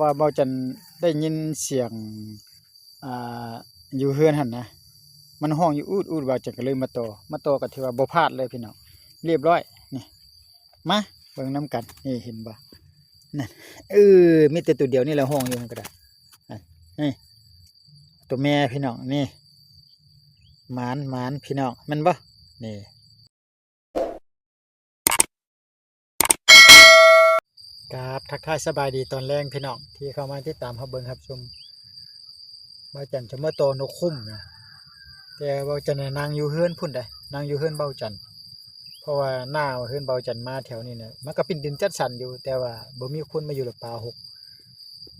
ว่าเบาจันได้ยินเสียงอ่าอยู่เฮือนหั่นนะมันห้องอยู่อูดเบาจันก็เลยมาต่อก็ถือว่าบ่พลาดเลยพี่น้องเรียบร้อยนี่มาเบิ่งนํกันนี่เห็นบ่นั่นมีแต่ตัวเดียวนี่แหละห้องอยู่มันก็ได้นี่ตัวแม่พี่น้องนี่หมานพี่น้องแม่นบ่นี่ครับทักทายสบายดีตอนแรงพี่น้องที่เข้ามาติดตามรับเบิ่งรับชมเบาจันจะมาโตนกคุ้มนะแต่เบาจันน่ะนางอยู่เฮือนพุ่นได้นางอยู่เฮือนเบาจันเพราะว่าหน้าเฮือนเบาจันมาแถวนี้เนี่ยมันก็เป็นดินจัดสรรอยู่แต่ว่าบ่มีคนมาอยู่หรอกป่าหก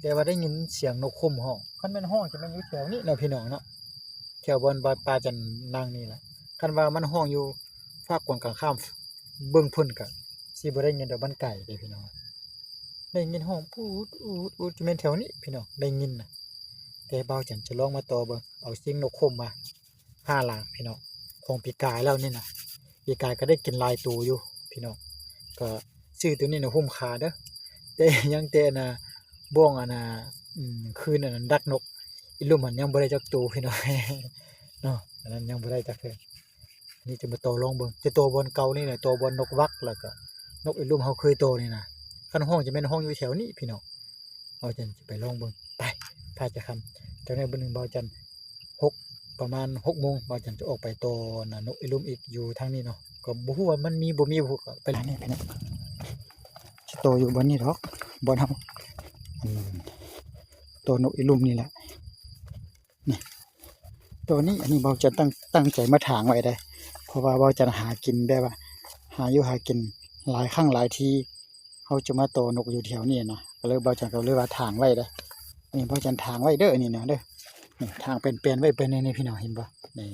แต่ว่าได้ยินเสียงนกคุ้มห้องคันแม่นห้องจะแม่นอยู่แถวนี้เนาะพี่น้องเนาะแถวบนป่าจันนางนี่แหละคันว่ามันห้องอยู่ภาคกวนกลางข้ามเบิ่งพุ่นก็สิบ่ได้ยินดอกมันไก่เด้พี่น้องได้ยินห้องอูดจะแม่นแถวนี้พี่น้องได้ยินนะแต่เบาจันจะลองมาต่อเบิ่งเอาเสียงนกคุ้มมา5หลางพี่น้องของปีกายแล้วนี่นะปีกายก็ได้กินลายตัวอยู่พี่น้องก็ซื้อตัวนี้นะคุ้มค่าเด้อแต่ยังแต่น่ะบ่วงคืนนั้นดักนกอีลุ่มมันยังบ่ได้จักตัวพี่น้อง เนาะอันนั้นยังบ่ได้จักเทื่อนี่จะมาโตลองเบิ่งจะโตบนเก่านี่แหละโตบนนกวักแล้วก็นกอีลุ่มเฮาเคยโตนี่นะคันห้องจะเป็นห้องอยู่แถวนี้พี่น้องเอาจันจะไปลองเบิ่งไปถ้าจะคำแต่ในเบิ่งนึงเบาจันประมาณ6 โมงเบาจันจะออกไปโตน่ะนกอีลุ่มอีกอยู่ทางนี้เนาะก็บ่ฮู้ว่ามันมีบ่มีบ่ก็ไปนี่พี่น้องสิโตอยู่บนนี้ดอกบนเฮาตัวนกอีลุ่มนี่แหละนี่ตัวนี้อันนี้เบาจันตั้งใจมาถางไว้ได้เพราะว่าเบาจันหากินแบบว่าหาอยู่หากินหลายครั้งหลายทีเขาจะมาโตนกอยู่แถวนี้นะก็เลยเบาจันก็เลยว่าถางไว้ได้นี่เบาจันถางไว้เด้อนี่นะเด้อนี่ทางเป็นไว้เป็นในพี่น้องเห็นบ่นี่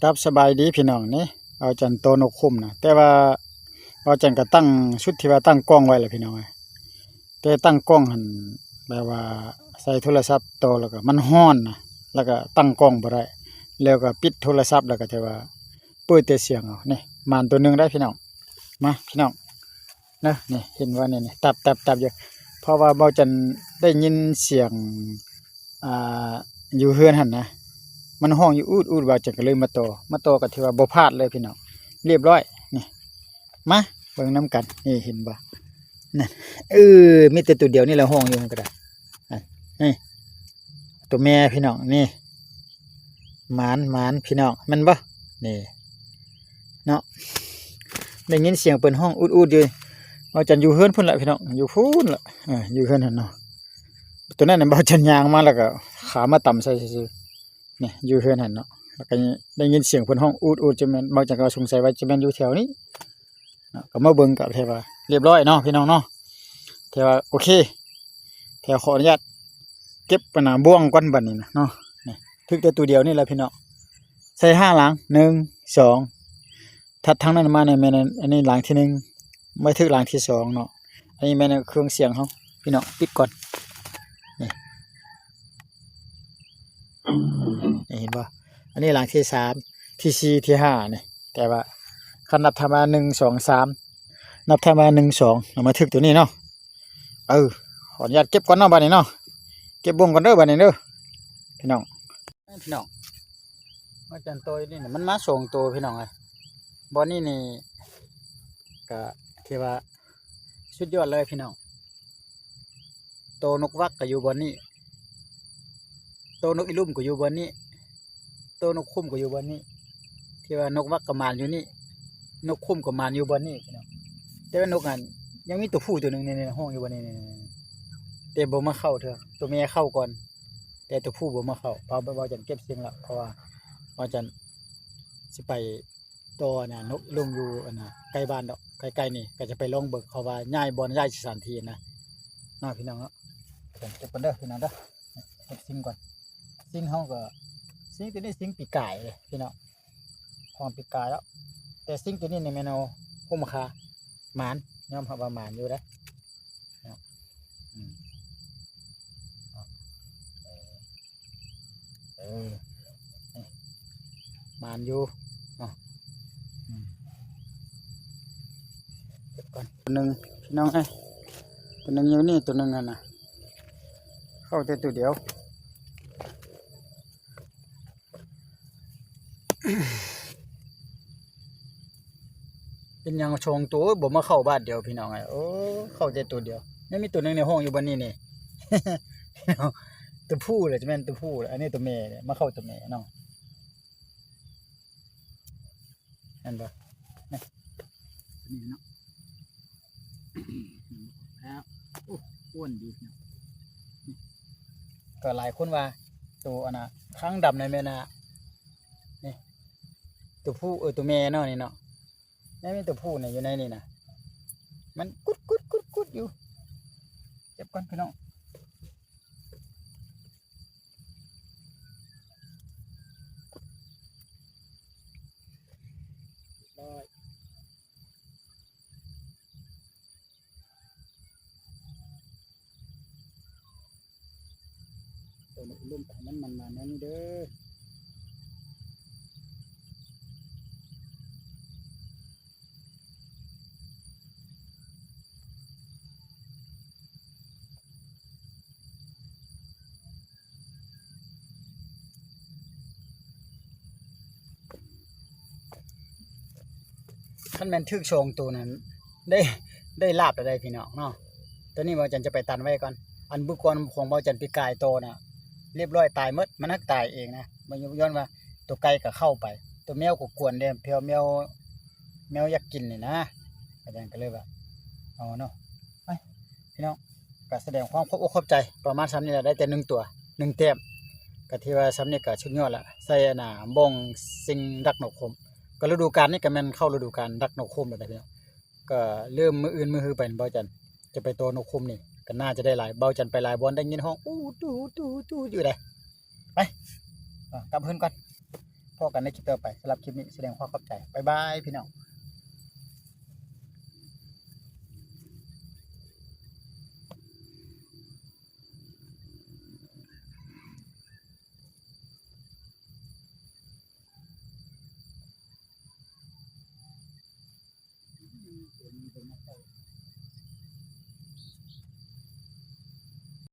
ครับสบายดีพี่น้องนี่เอาจันโตนกคุ้มนะแต่ว่าเอาจันก็ตั้งชุดที่ว่าตั้งกล้องไว้แหละพี่น้องแต่ตั้งกล้องหันแบบว่าใส่โทรศัพท์โตแล้วก็มันร้อนนะแล้วก็ตั้งกล้องบ่ได้แล้วก็ปิดโทรศัพท์แล้วก็จะว่าเปิดแต่เสียงเอานี่มานตัวนึงได้พี่น้องมาพี่น้องนะนี่เห็นว่านี่ตับอยู่เพราะว่าเบาจันได้ยินเสียงอ่าอยู่เฮือนหั่นนะมันห้องอยู่อูดเบาจันก็เลยมาต่อก็ถือว่าบ่พลาดเลยพี่น้องเรียบร้อยนี่มาเบิ่งนํกันนี่เห็นบ่นั่นมีแต่ตัวเดียวนี่แหละห้องอยู่มันก็ได้นี่ตัวแม่พี่น้องนี่หมานพี่น้องแม่นบ่นี่เนาะได้ยินเสียงเปิ้นห้องอูดอยู่เบาจันอยู่เฮือนพุ่นละพี่น้องอยู่พุ่นละอยู่เฮือนนั่นเนาะตัวนั้นน่ะเบาจันย่างมาแล้วก็ขามาต่ำใส่ซื่อๆนี่อยู่เฮือนหั่นเนาะ แล้วก็ได้ยินเสียงเพิ่นห้องอูดอูดจะแม่นบ่จังก็สงสัยว่าจะแม่นอยู่แถวนี้ก็มาเบิ่งก็แท้ว่าเรียบร้อยเนาะพี่น้องเนาะแท้ว่าโอเคแท้ขออนุญาตเก็บปะหนาบ่วงก่อนบัดนี้นะเนาะนี่ถึกแต่ตัวเดียวนี่แหละพี่น้องใส่5หลัง1 2ถัดทางนั้นมาเนี่ยแม่นอันนี้หลังที่1ไม่ถึกหลังที่2เนาะอันนี้แม่นเครื่องเสียงเฮาพี่น้องปิดก่อนนี่เห็นบ่อันนี้หลังที่3ที่4ที่5นี่แต่ว่าคันนับทามา1 2 3นับทามา1 2เอามาถึกตัวนี้เนาะขออนุญาตเก็บก่อนเนาะบัดนี้เนาะเก็บบ่งก่อนเด้อบัดนี้เด้อพี่น้องมาจันโตยนี่มันมาส่งตัวพี่น้องเอ้ยบ่นี่นี่ก็ที่ว่าสุดยอดเลยพี่น้องโตนกวักก็อยู่บ่นี้โตนกอีลุ่มก็อยู่บ่นี้โตนกคุ้มก็อยู่บ่นี้ที่ว่านกวักก็มานอยู่นี่นกคุ้มก็มานอยู่บ่นี้พี่น้องแต่ว่านกอันยังมีตัวผู้ตัวหนึงในห้องอยู่บ่นี้แต่บ่มาเข้าเถอะตัวเมียเข้าก่อนแต่ตัวผู้บ่มาเข้าเพราะว่าจันเก็บเสียงละเพราะว่าจันสิไปตัวน่ะนกลงอยู่อันน่ะใกล้บ้านดอกใกล้ๆนี่ก็จะไปลองเบิกเขาว่าย้ายบ่อนย้ายสถานที่นะน้าพี่น้องเนาะเก็บกันเด้อพี่น้องเด้อเก็บซิงก่อนซิงเฮาก็ซิงตัวนี้ซิงปีกไก่เลยพี่น้องความปีกไก่แล้วแต่ซิงตัวนี้ในเมนูคุ้มค่าหมานยอมรับว่าหมานอยู่เด้หมานอยู่เก็บก่อนตัวหนึ่งพี่น้องตัวหนึ่งอยู่นี่ตัวหนึ่งอ่ะนะเข้าแต่ตัวเดียวเป็นยังชงตัวบ่มาเข้าบ้านเดียวพี่น้องโอ้เข้าแต่ตัวเดียวนี่มีตัวหนึ่งในห้องอยู่บนนี้นี่ ตัวผู้เลยจะเป็นตัวผู้อันนี้ตัวเมย์เนี่ยมาเข้าตัวเมย์น้องเห็นปะนี่นี่เนาะแล้วอ้วนดีนะก็หลายคนว่าตัวอันน่ะข้างดำในแม่น่ะนี่ตัวผู้ตัวเมย์เนาะนี่เนาะนี่มีตัวผู้เนี่ยอยู่ในนี่นะมันกุดอยู่เจ็บก่อนพี่น้องตัวนี้ลุ่มแต่มันมานั่นเด้อท่านแมนทึกโชงตัวนั้นได้ลาบอะไรพี่น้องเนาะตัวนี้บ่จันจะไปตันไว้ก่อนอันบุกรของบ่จันปีกายโตน่ะเรียบร้อยตายหมดมันนักตายเองนะมันย้อนว่าตัวไก่ก็เข้าไปตัวแมวก็กวนเด้เพียวแมวอยากกินนี่นะอาจารย์ก็เลยว่าเอาเนาะไปพี่น้องก็แสดงความขอบอกขอบใจประมาณซ้ำนี่แหละได้แต่1ตัว1เต็มก็ที่ว่าซ้ำนี่ก็ชุดยอดละใส่หน้าบ่งสิ่งดักนกคมก็ฤดูกาลนี่ก็แม่นเข้าฤดูกาลดักนกคมแล้วพี่น้องก็เริ่มมื้ออื่นมื้อฮือไปบ่จันจะไปตัวนกคมนี่ก็น่าจะได้หลายเบาจันไปหลายบอลได้ยินห้องอู้ตู้อยู่ได้ไปกลับเพื่อนก่อนพอกันในคลิปต่อไปสำหรับคลิปนี้แสดงความขอบใจบ๊ายบายพี่น้อง